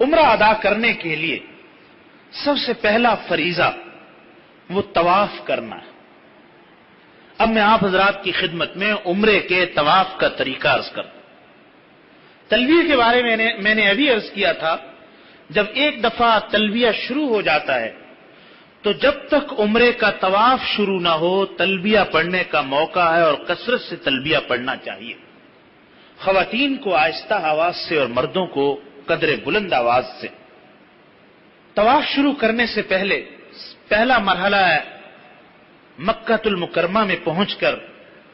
عمرہ ادا کرنے کے لیے سب سے پہلا فریضہ وہ طواف کرنا ہے۔ اب میں آپ حضرات کی خدمت میں عمرے کے طواف کا طریقہ عرض کروں۔ تلبیہ کے بارے میں میں نے ابھی عرض کیا تھا، جب ایک دفعہ تلبیہ شروع ہو جاتا ہے تو جب تک عمرے کا طواف شروع نہ ہو تلبیہ پڑھنے کا موقع ہے، اور کثرت سے تلبیہ پڑھنا چاہیے۔ خواتین کو آہستہ آواز سے اور مردوں کو قدر بلند آواز سے۔ طواف شروع کرنے سے پہلے پہلا مرحلہ ہے مکہ المکرمہ میں پہنچ کر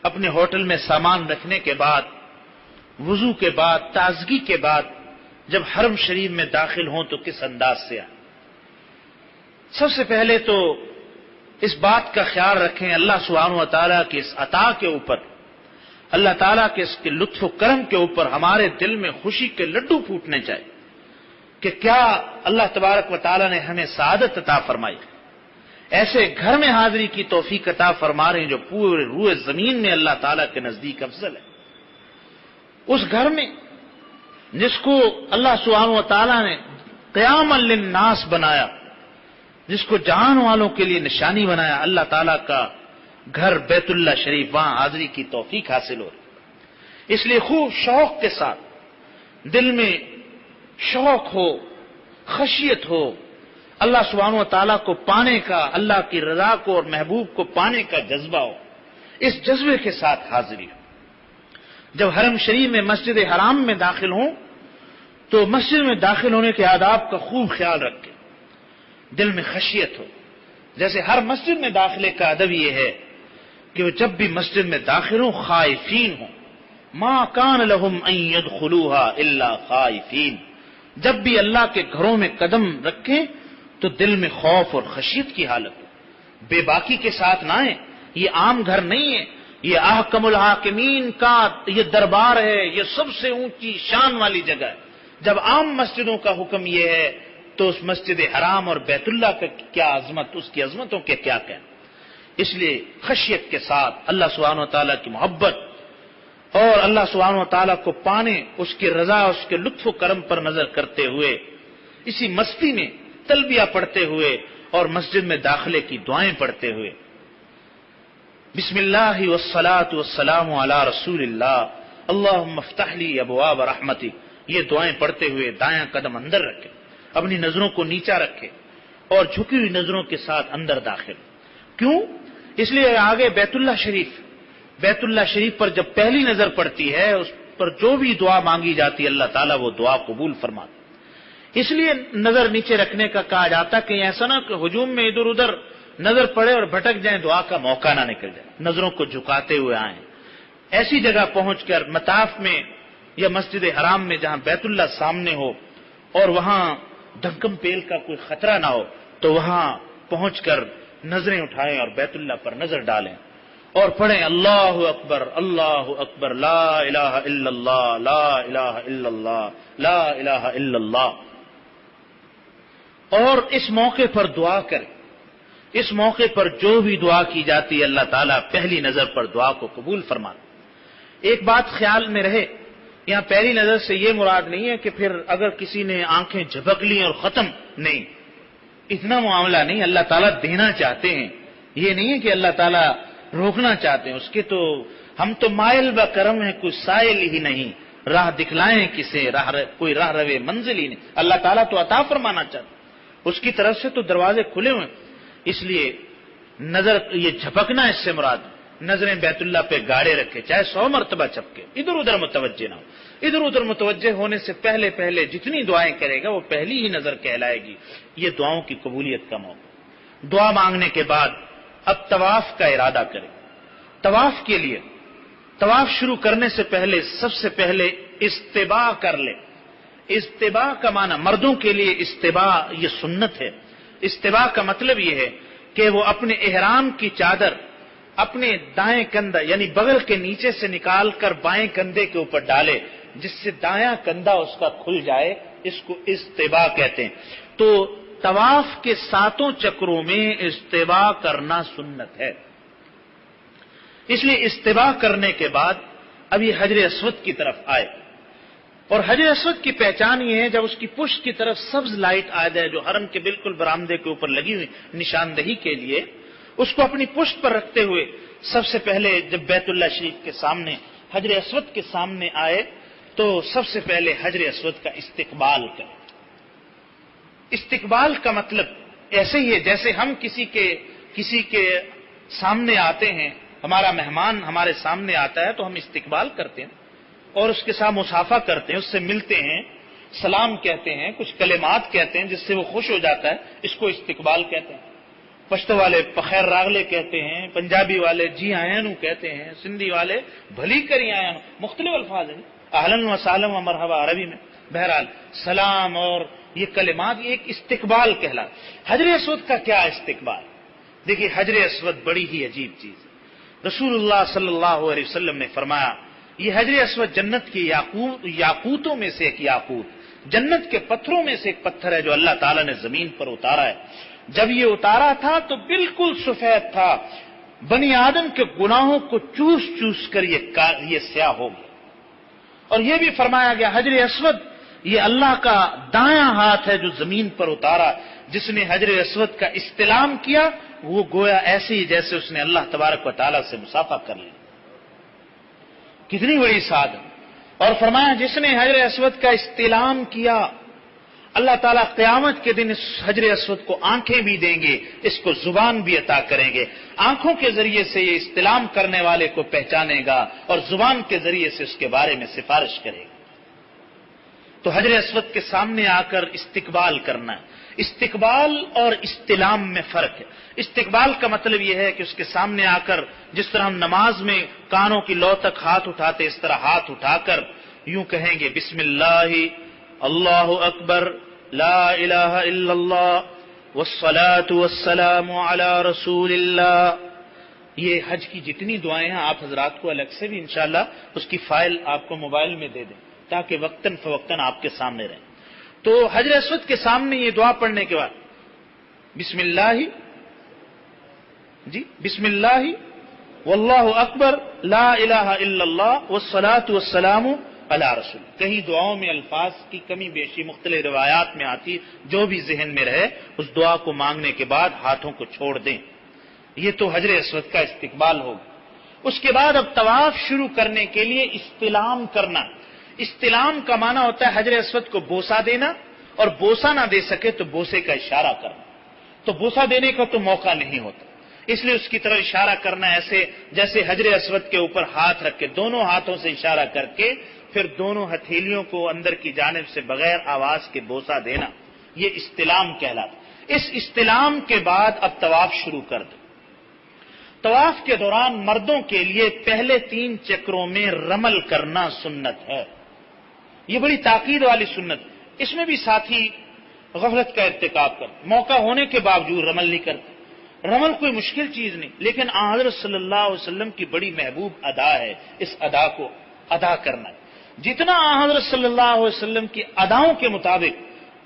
اپنے ہوٹل میں سامان رکھنے کے بعد، وضو کے بعد، تازگی کے بعد جب حرم شریف میں داخل ہوں تو کس انداز سے آئیں۔ سب سے پہلے تو اس بات کا خیال رکھیں اللہ سبحانہ و تعالیٰ کی اس عطا کے اوپر، اللہ تعالیٰ کے اس کے لطف و کرم کے اوپر ہمارے دل میں خوشی کے لڈو پھوٹنے چاہیے کہ کیا اللہ تبارک و تعالیٰ نے ہمیں سعادت عطا فرمائی، ایسے گھر میں حاضری کی توفیق عطا فرما رہے ہیں جو پورے روئے زمین میں اللہ تعالیٰ کے نزدیک افضل ہے۔ اس گھر میں جس کو اللہ سبحانہ و تعالیٰ نے قیاما للناس بنایا، جس کو جہان والوں کے لیے نشانی بنایا، اللہ تعالیٰ کا گھر بیت اللہ شریف، وہاں حاضری کی توفیق حاصل ہو رہی۔ اس لیے خوب شوق کے ساتھ دل میں شوق ہو، خشیت ہو، اللہ سبحانہ و تعالیٰ کو پانے کا، اللہ کی رضا کو اور محبوب کو پانے کا جذبہ ہو، اس جذبے کے ساتھ حاضری ہو۔ جب حرم شریف میں مسجد حرام میں داخل ہوں تو مسجد میں داخل ہونے کے آداب کا خوب خیال رکھیں، دل میں خشیت ہو۔ جیسے ہر مسجد میں داخلے کا ادب یہ ہے کہ وہ جب بھی مسجد میں داخل ہوں خائفین ہوں، ما کان لہم ان يدخلوها الا خائفین، جب بھی اللہ کے گھروں میں قدم رکھیں تو دل میں خوف اور خشیت کی حالت ہو، بے باکی کے ساتھ نہ آئیں۔ یہ عام گھر نہیں ہے، یہ احکم الحاکمین کا یہ دربار ہے، یہ سب سے اونچی شان والی جگہ ہے۔ جب عام مسجدوں کا حکم یہ ہے تو اس مسجد حرام اور بیت اللہ کا کیا عظمت، اس کی عظمتوں کے کیا کہنا۔ اس لیے خشیت کے ساتھ اللہ سبحانہ و تعالیٰ کی محبت اور اللہ سبحانہ و تعالیٰ کو پانے، اس کی رضا، اس کے لطف و کرم پر نظر کرتے ہوئے، اسی مستی میں تلبیہ پڑھتے ہوئے اور مسجد میں داخلے کی دعائیں پڑھتے ہوئے، بسم اللہ والصلاة والسلام علی رسول اللہ اللہم افتح لی ابواب رحمتی، یہ دعائیں پڑھتے ہوئے دایاں قدم اندر رکھے، اپنی نظروں کو نیچا رکھے اور جھکی ہوئی نظروں کے ساتھ اندر داخل۔ کیوں؟ اس لیے آگے بیت اللہ شریف پر جب پہلی نظر پڑتی ہے اس پر جو بھی دعا مانگی جاتی ہے اللہ تعالیٰ وہ دعا قبول فرماتا۔ اس لیے نظر نیچے رکھنے کا کہا جاتا کہ ایسا نہ کہ ہجوم میں ادھر ادھر نظر پڑے اور بھٹک جائیں، دعا کا موقع نہ نکل جائے، نظروں کو جھکاتے ہوئے آئیں۔ ایسی جگہ پہنچ کر مطاف میں یا مسجد حرام میں جہاں بیت اللہ سامنے ہو اور وہاں دھکم پیل کا کوئی خطرہ نہ ہو تو وہاں پہنچ کر نظریں اٹھائیں اور بیت اللہ پر نظر ڈالیں اور پڑھیں اللہ اکبر لا الہ الا اللہ لا الہ الا اللہ لا الہ الا اللہ، اور اس موقع پر دعا کریں۔ اس موقع پر جو بھی دعا کی جاتی ہے اللہ تعالیٰ پہلی نظر پر دعا کو قبول فرماتا۔ ایک بات خیال میں رہے، یہاں پہلی نظر سے یہ مراد نہیں ہے کہ پھر اگر کسی نے آنکھیں جھپک لی اور ختم، نہیں، اتنا معاملہ نہیں۔ اللہ تعالیٰ دینا چاہتے ہیں، یہ نہیں ہے کہ اللہ تعالیٰ روکنا چاہتے ہیں، اس کے تو ہم تو مائل و کرم ہیں، کوئی سائل ہی نہیں، راہ دکھلائیں کسے، کوئی راہ روے منزل ہی نہیں۔ اللہ تعالیٰ تو عطا فرمانا چاہتے، اس کی طرف سے تو دروازے کھلے ہوئے، اس لیے نظر یہ جھپکنا اس سے مراد، نظریں بیت اللہ پہ گاڑے رکھے، چاہے 100 مرتبہ چپکے، ادھر ادھر متوجہ نہ ہو۔ ادھر ادھر متوجہ ہونے سے پہلے پہلے جتنی دعائیں کرے گا وہ پہلی ہی نظر کہلائے گی۔ یہ دعاؤں کی قبولیت کا موقع۔ دعا مانگنے کے بعد اب طواف کا ارادہ کریں۔ طواف کے لیے طواف شروع کرنے سے پہلے سب سے پہلے استباء کر لے۔ استباء کا معنی مردوں کے لیے استباء یہ سنت ہے۔ استباء کا مطلب یہ ہے کہ وہ اپنے احرام کی چادر اپنے دائیں کندھا یعنی بغل کے نیچے سے نکال کر بائیں کندھے کے اوپر ڈالے، جس سے دایاں کندھا اس کا کھل جائے، اس کو استباء کہتے ہیں۔ تو طواف کے 7 چکروں میں استباء کرنا سنت ہے۔ اس لیے استباء کرنے کے بعد اب یہ حجر اسود کی طرف آئے، اور حجر اسود کی پہچان یہ ہے جب اس کی پشت کی طرف سبز لائٹ آ جائے جو حرم کے بالکل برآمدے کے اوپر لگی ہوئی نشاندہی کے لیے، اس کو اپنی پشت پر رکھتے ہوئے سب سے پہلے جب بیت اللہ شریف کے سامنے حجر اسود کے سامنے آئے تو سب سے پہلے حجر اسود کا استقبال کریں۔ استقبال کا مطلب ایسے ہی ہے جیسے ہم کسی کے سامنے آتے ہیں، ہمارا مہمان ہمارے سامنے آتا ہے تو ہم استقبال کرتے ہیں اور اس کے ساتھ مصافحہ کرتے ہیں، اس سے ملتے ہیں، سلام کہتے ہیں، کچھ کلمات کہتے ہیں جس سے وہ خوش ہو جاتا ہے، اس کو استقبال کہتے ہیں۔ پشتو والے بخیر راغلے کہتے ہیں، پنجابی والے جی آئیں نو کہتے ہیں، سندھی والے بھلی کری آئیں نو، مختلف الفاظ ہیں، اہلاً و سہلاً و مرحبا عربی میں۔ بہرحال سلام اور یہ کلمات یہ ایک استقبال کہلاتا۔ حجر اسود کا کیا استقبال؟ دیکھیے حجر اسود بڑی ہی عجیب چیز ہے۔ رسول اللہ صلی اللہ علیہ وسلم نے فرمایا یہ حجر اسود جنت کی یاقوتوں میں سے ایک یاقوت، جنت کے پتھروں میں سے ایک پتھر ہے جو اللہ تعالیٰ نے زمین پر اتارا ہے۔ جب یہ اتارا تھا تو بالکل سفید تھا، بنی آدم کے گناہوں کو چوس چوس کر یہ سیاہ ہو گیا۔ اور یہ بھی فرمایا گیا حجر اسود یہ اللہ کا دایاں ہاتھ ہے جو زمین پر اتارا، جس نے حجر اسود کا استلام کیا وہ گویا ایسے ہی جیسے اس نے اللہ تبارک و تعالیٰ سے مصافحہ کر لی۔ کتنی بڑی سعادت! اور فرمایا جس نے حجر اسود کا استلام کیا اللہ تعالیٰ قیامت کے دن اس حجر اسود کو آنکھیں بھی دیں گے، اس کو زبان بھی عطا کریں گے، آنکھوں کے ذریعے سے یہ استلام کرنے والے کو پہچانے گا اور زبان کے ذریعے سے اس کے بارے میں سفارش کرے گا۔ تو حجر اسود کے سامنے آ کر استقبال کرنا ہے۔ استقبال اور استلام میں فرق ہے۔ استقبال کا مطلب یہ ہے کہ اس کے سامنے آ کر جس طرح ہم نماز میں کانوں کی لو تک ہاتھ اٹھاتے اس طرح ہاتھ اٹھا کر یوں کہیں گے بسم اللہ اللہ اکبر لا الہ الا اللہ والصلاة والسلام علی رسول اللہ۔ یہ حج کی جتنی دعائیں ہیں آپ حضرات کو الگ سے بھی انشاءاللہ اس کی فائل آپ کو موبائل میں دے دیں تاکہ وقتاً فوقتاً آپ کے سامنے رہیں۔ تو حجر اسود کے سامنے یہ دعا پڑھنے کے بعد بسم اللہ بسم اللہ واللہ اکبر لا الہ الا اللہ والصلاة والسلام علی رسول۔ کہیں دعاؤں میں الفاظ کی کمی بیشی مختلف روایات میں آتی، جو بھی ذہن میں رہے اس دعا کو مانگنے کے بعد ہاتھوں کو چھوڑ دیں۔ یہ تو حجر اسود کا استقبال ہوگا۔ اس کے بعد اب طواف شروع کرنے کے لیے استلام کرنا۔ استلام کا معنی ہوتا ہے حجر اسود کو بوسہ دینا، اور بوسہ نہ دے سکے تو بوسے کا اشارہ کرنا۔ تو بوسہ دینے کا تو موقع نہیں ہوتا، اس لیے اس کی طرف اشارہ کرنا ایسے جیسے حجر اسود کے اوپر ہاتھ رکھ کے دونوں ہاتھوں سے اشارہ کر کے پھر دونوں ہتھیلیوں کو اندر کی جانب سے بغیر آواز کے بوسہ دینا، یہ استلام کہلاتا۔ اس استلام کے بعد اب طواف شروع کر دیں۔ طواف کے دوران مردوں کے لیے پہلے 3 چکروں میں رمل کرنا سنت ہے۔ یہ بڑی تاکید والی سنت، اس میں بھی ساتھی غفلت کا ارتکاب کر موقع ہونے کے باوجود رمل نہیں کرتے۔ رمل کوئی مشکل چیز نہیں، لیکن حضرت صلی اللہ علیہ وسلم کی بڑی محبوب ادا ہے، اس ادا کو ادا کرنا ہے۔ جتنا حضرت صلی اللہ علیہ وسلم کی اداؤں کے مطابق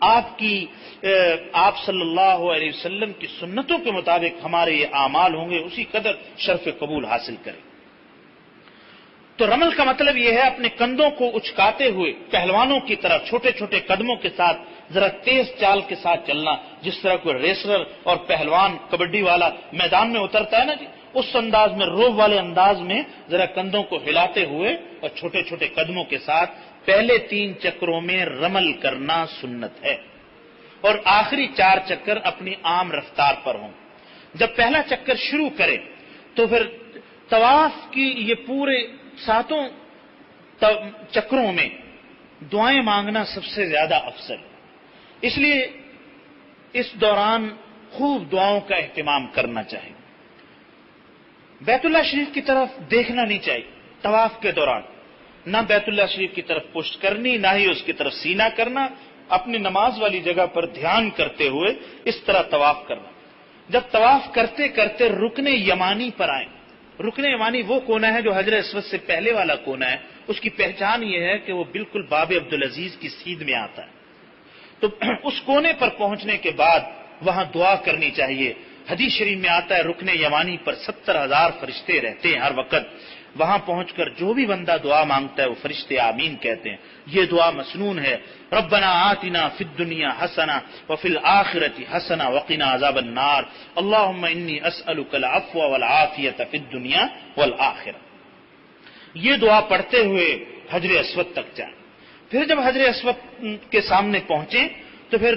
آپ صلی اللہ علیہ وسلم کی سنتوں کے مطابق ہمارے یہ اعمال ہوں گے اسی قدر شرف قبول حاصل کریں۔ تو رمل کا مطلب یہ ہے اپنے کندھوں کو اچکاتے ہوئے پہلوانوں کی طرح چھوٹے چھوٹے قدموں کے ساتھ ذرا تیز چال کے ساتھ چلنا، جس طرح کوئی ریسلر اور پہلوان کبڈی والا میدان میں اترتا ہے نا جی، اس انداز میں روب والے انداز میں ذرا کندھوں کو ہلاتے ہوئے اور چھوٹے چھوٹے قدموں کے ساتھ پہلے 3 چکروں میں رمل کرنا سنت ہے، اور آخری 4 چکر اپنی عام رفتار پر ہوں۔ جب پہلا چکر شروع کریں تو پھر طواف کی یہ پورے 7 چکروں میں دعائیں مانگنا سب سے زیادہ افضل ہے، اس لیے اس دوران خوب دعاؤں کا اہتمام کرنا چاہیے۔ بیت اللہ شریف کی طرف دیکھنا نہیں چاہیے طواف کے دوران، نہ بیت اللہ شریف کی طرف پشت کرنی، نہ ہی اس کی طرف سینہ کرنا، اپنی نماز والی جگہ پر دھیان کرتے ہوئے اس طرح طواف کرنا۔ جب طواف کرتے کرتے رکن یمانی پر آئیں، رکن یمانی وہ کونا ہے جو حجر اسود سے پہلے والا کونا ہے، اس کی پہچان یہ ہے کہ وہ بالکل باب عبدالعزیز کی سیدھ میں آتا ہے۔ تو اس کونے پر پہنچنے کے بعد وہاں دعا کرنی چاہیے۔ حدیث شریف میں آتا ہے رکن یمانی پر 70,000 فرشتے رہتے ہیں ہر وقت، وہاں پہنچ کر جو بھی بندہ دعا مانگتا ہے وہ فرشتے آمین کہتے ہیں. یہ دعا مسنون ہے. ربنا آتنا فی الدنیا حسنہ وفی الآخرۃ حسنہ وقنا عذاب النار اللہم انی اسألک العفو والعافیۃ فی الدنیا والآخرہ. یہ دعا پڑھتے ہوئے حجر اسود تک جائیں. پھر جب حجر اسود کے سامنے پہنچیں تو پھر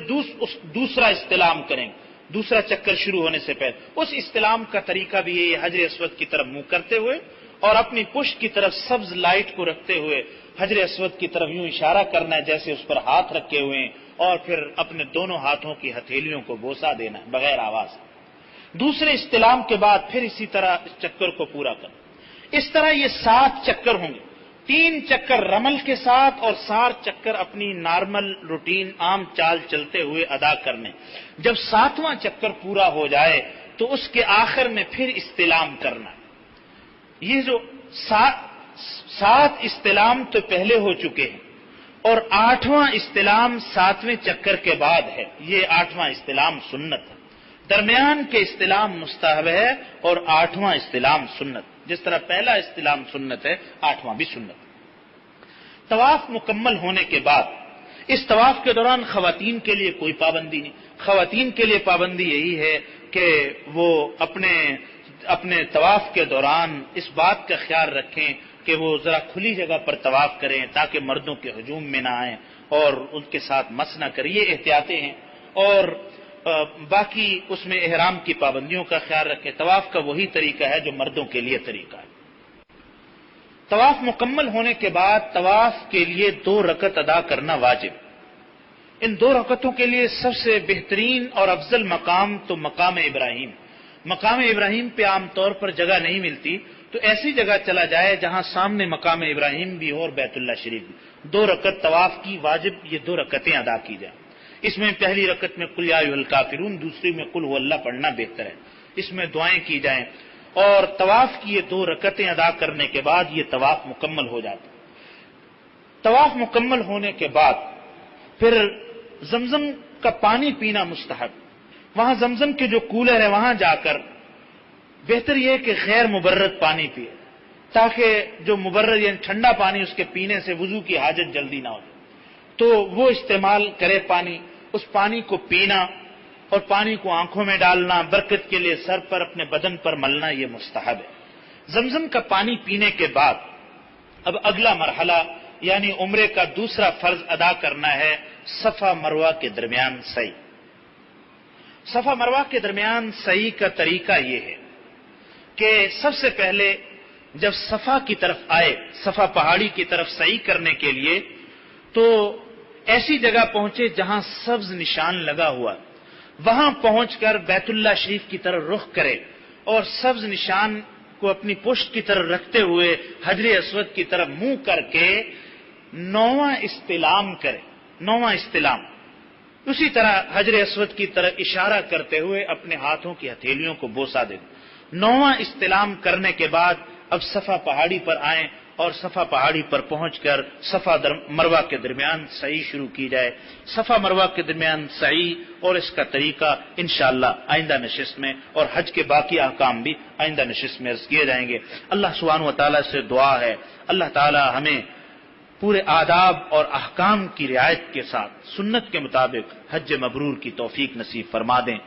دوسرا استلام کریں. دوسرا چکر شروع ہونے سے پہلے اس استلام کا طریقہ بھی یہ حجر اسود کی طرف منہ کرتے ہوئے اور اپنی پشت کی طرف سبز لائٹ کو رکھتے ہوئے حجر اسود کی طرف یوں اشارہ کرنا ہے جیسے اس پر ہاتھ رکھے ہوئے ہیں, اور پھر اپنے دونوں ہاتھوں کی ہتھیلیوں کو بوسہ دینا ہے بغیر آواز. دوسرے استلام کے بعد پھر اسی طرح اس چکر کو پورا کرنا. اس طرح یہ 7 چکر ہوں گے. 3 چکر رمل کے ساتھ اور 7 چکر اپنی نارمل روٹین عام چال چلتے ہوئے ادا کرنے. جب 7واں چکر پورا ہو جائے تو اس کے آخر میں پھر استلام کرنا. یہ جو 7 استلام تو پہلے ہو چکے ہیں اور 8واں استلام 7ویں چکر کے بعد ہے. یہ 8واں استلام سنت ہے. درمیان کے استلام مستحب ہے اور 8واں استلام سنت. جس طرح پہلا استلام سنت ہے 8واں بھی سنت. طواف مکمل ہونے کے بعد اس طواف کے دوران خواتین کے لیے کوئی پابندی نہیں. خواتین کے لیے پابندی یہی ہے کہ وہ اپنے طواف کے دوران اس بات کا خیال رکھیں کہ وہ ذرا کھلی جگہ پر طواف کریں تاکہ مردوں کے ہجوم میں نہ آئیں اور ان کے ساتھ مس نہ کریں. یہ احتیاطیں ہیں. اور باقی اس میں احرام کی پابندیوں کا خیال رکھیں. طواف کا وہی طریقہ ہے جو مردوں کے لیے طریقہ ہے. طواف مکمل ہونے کے بعد طواف کے لیے 2 رکعت ادا کرنا واجب. ان 2 رکعتوں کے لیے سب سے بہترین اور افضل مقام تو مقام ابراہیم. مقام ابراہیم پہ عام طور پر جگہ نہیں ملتی تو ایسی جگہ چلا جائے جہاں سامنے مقام ابراہیم بھی ہو اور بیت اللہ شریف بھی. 2 رکعت طواف کی واجب یہ 2 رکعتیں ادا کی جائیں. اس میں پہلی رکعت میں قل یا ایھا الکافرون, دوسری میں قل ھو اللہ پڑھنا بہتر ہے. اس میں دعائیں کی جائیں اور طواف کی یہ 2 رکعتیں ادا کرنے کے بعد یہ طواف مکمل ہو جاتا. طواف مکمل ہونے کے بعد پھر زمزم کا پانی پینا مستحب. وہاں زمزم کے جو کولر ہے وہاں جا کر بہتر یہ ہے کہ غیر مبرد پانی پیے تاکہ جو مبرد یعنی ٹھنڈا پانی اس کے پینے سے وضو کی حاجت جلدی نہ ہو تو وہ استعمال کرے پانی. اس پانی کو پینا اور پانی کو آنکھوں میں ڈالنا, برکت کے لیے سر پر اپنے بدن پر ملنا یہ مستحب ہے. زمزم کا پانی پینے کے بعد اب اگلا مرحلہ یعنی عمرے کا دوسرا فرض ادا کرنا ہے صفا مروہ کے درمیان سعی. صفا مروہ کے درمیان سعی کا طریقہ یہ ہے کہ سب سے پہلے جب صفا کی طرف آئے, صفا پہاڑی کی طرف سعی کرنے کے لیے, تو ایسی جگہ پہنچے جہاں سبز نشان لگا ہوا. وہاں پہنچ کر بیت اللہ شریف کی طرف رخ کرے اور سبز نشان کو اپنی پشت کی طرف رکھتے ہوئے حجر اسود کی طرف منہ کر کے 9واں استلام کرے. 9واں استلام اسی طرح حجر اسود کی طرف اشارہ کرتے ہوئے اپنے ہاتھوں کی ہتھیلیوں کو بوسہ دے. 9واں استلام کرنے کے بعد اب صفا پہاڑی پر آئیں اور صفا پہاڑی پر پہنچ کر صفا مروہ کے درمیان سعی شروع کی جائے. صفا مروہ کے درمیان سعی اور اس کا طریقہ انشاءاللہ آئندہ نشست میں اور حج کے باقی احکام بھی آئندہ نشست میں عرض کیے جائیں گے. اللہ سبحانہ و تعالیٰ سے دعا ہے اللہ تعالیٰ ہمیں پورے آداب اور احکام کی رعایت کے ساتھ سنت کے مطابق حج مبرور کی توفیق نصیب فرما دیں.